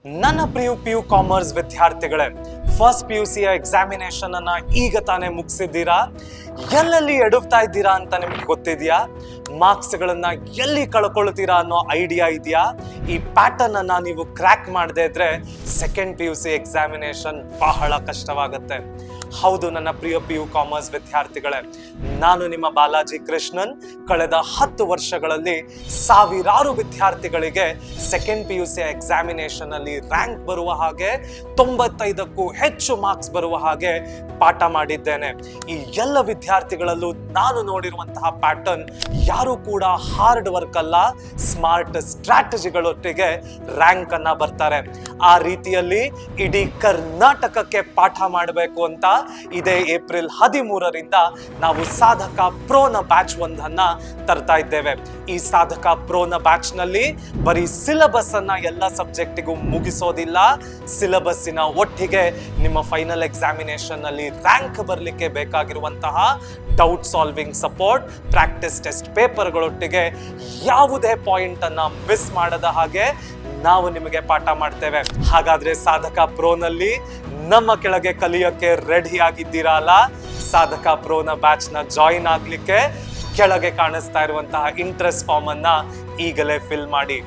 ನನ್ನ P U commerce ವಿದ್ಯಾರ್ಥಿಗಳೇ, first PUC examination ಅನ್ನ ಈಗ ತಾನೇ ಮುಗಿಸಿದ್ದೀರಾ. ಎಲ್ಲೆಲ್ಲಿ ಎಡುತ್ತಾ ಇದ್ದೀರಾ ಅಂತ ನಿಮ್ಗೆ ಗೊತ್ತಿದೆಯಾ? ಮಾರ್ಕ್ಸ್ ಗಳನ್ನ ಎಲ್ಲಿ ಕಳ್ಕೊಳ್ತೀರಾ ಅನ್ನೋ ಐಡಿಯಾ ಇದೆಯಾ? ಈ ಪ್ಯಾಟರ್ನ್ ಅನ್ನ ನೀವು ಕ್ರ್ಯಾಕ್ ಮಾಡದೇ ಇದ್ರೆ ಸೆಕೆಂಡ್ PUC ಎಕ್ಸಾಮಿನೇಷನ್ ಬಹಳ ಕಷ್ಟವಾಗುತ್ತೆ. ಹೌದು ನನ್ನ PU ಕಾಮರ್ಸ್ ವಿದ್ಯಾರ್ಥಿಗಳೇ, ನಾನು ನಿಮ್ಮ ಬಾಲಾಜಿ ಕೃಷ್ಣನ್. ಕಳೆದ 10 ವರ್ಷಗಳಲ್ಲಿ ಸಾವಿರಾರು ವಿದ್ಯಾರ್ಥಿಗಳಿಗೆ ಸೆಕೆಂಡ್ PUC ಎಕ್ಸಾಮಿನೇಷನ್ ಅಲ್ಲಿ ರ್ಯಾಂಕ್ ಬರುವ ಹಾಗೆ 95ಕ್ಕೂ ಹೆಚ್ಚು ಮಾರ್ಕ್ಸ್ ಬರುವ ಹಾಗೆ ಪಾಠ ಮಾಡಿದ್ದೇನೆ. ಈ ಎಲ್ಲ ವಿದ್ಯಾರ್ಥಿಗಳಲ್ಲೂ ನಾನು ನೋಡಿರುವಂತಹ ಪ್ಯಾಟರ್ನ್, ಯಾರು ಕೂಡ ಹಾರ್ಡ್ ವರ್ಕ್ ಅಲ್ಲ, ಸ್ಮಾರ್ಟ್ ಸ್ಟ್ರಾಟಜಿಗಳೊಟ್ಟಿಗೆ ರ್ಯಾಂಕ್ ಅನ್ನ ಬರ್ತಾರೆ. ಆ ರೀತಿಯಲ್ಲಿ ಇಡೀ ಕರ್ನಾಟಕಕ್ಕೆ ಪಾಠ ಮಾಡಬೇಕು ಅಂತ ಇದೇ ಏಪ್ರಿಲ್ 13ರಿಂದ ನಾವು ಸಾಧಕ ಪ್ರೋನ ಬ್ಯಾಚ್ ಒಂದನ್ನ ತರ್ತಾ ಇದ್ದೇವೆ. ಈ ಸಾಧಕ ಪ್ರೋನ ಬ್ಯಾಚ್ ನಲ್ಲಿ ಬರೀ ಸಿಲೆಬಸ್ ಅನ್ನ ಎಲ್ಲ ಸಬ್ಜೆಕ್ಟಿಗೂ ಮುಗಿಸೋದಿಲ್ಲ, ಸಿಲೆಬಸ್ಸಿನ ಒಟ್ಟಿಗೆ ನಿಮ್ಮ ಫೈನಲ್ ಎಕ್ಸಾಮಿನೇಷನ್ ಅಲ್ಲಿ ರ್ಯಾಂಕ್ ಬರಲಿಕ್ಕೆ ಬೇಕಾಗಿರುವಂತಹ doubt solving support, practice test ಪೇಪರ್ಗಳೊಟ್ಟಿಗೆ ಯಾವುದೇ ಪಾಯಿಂಟ್ ಅನ್ನ ಮಿಸ್ ಮಾಡದ ಹಾಗೆ ನಾವು ನಿಮಗೆ ಪಾಠ ಮಾಡ್ತೇವೆ. ಹಾಗಾದ್ರೆ ಸಾಧಕ ಪ್ರೋನಲ್ಲಿ ನಮ್ಮ ಕೆಳಗೆ ಕಲಿಯೋಕೆ ರೆಡಿ ಆಗಿದ್ದೀರಾ ಅಲ್ಲ? ಸಾಧಕ ಪ್ರೋನ ಬ್ಯಾಚ್ ನ ಜಾಯಿನ್ ಆಗ್ಲಿಕ್ಕೆ ಕೆಳಗೆ ಕಾಣಿಸ್ತಾ ಇರುವಂತಹ ಇಂಟ್ರೆಸ್ಟ್ ಫಾರ್ಮ್ ಅನ್ನ ಈಗಲೇ ಫಿಲ್ ಮಾಡಿ.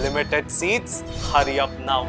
Limited seats, hurry up now.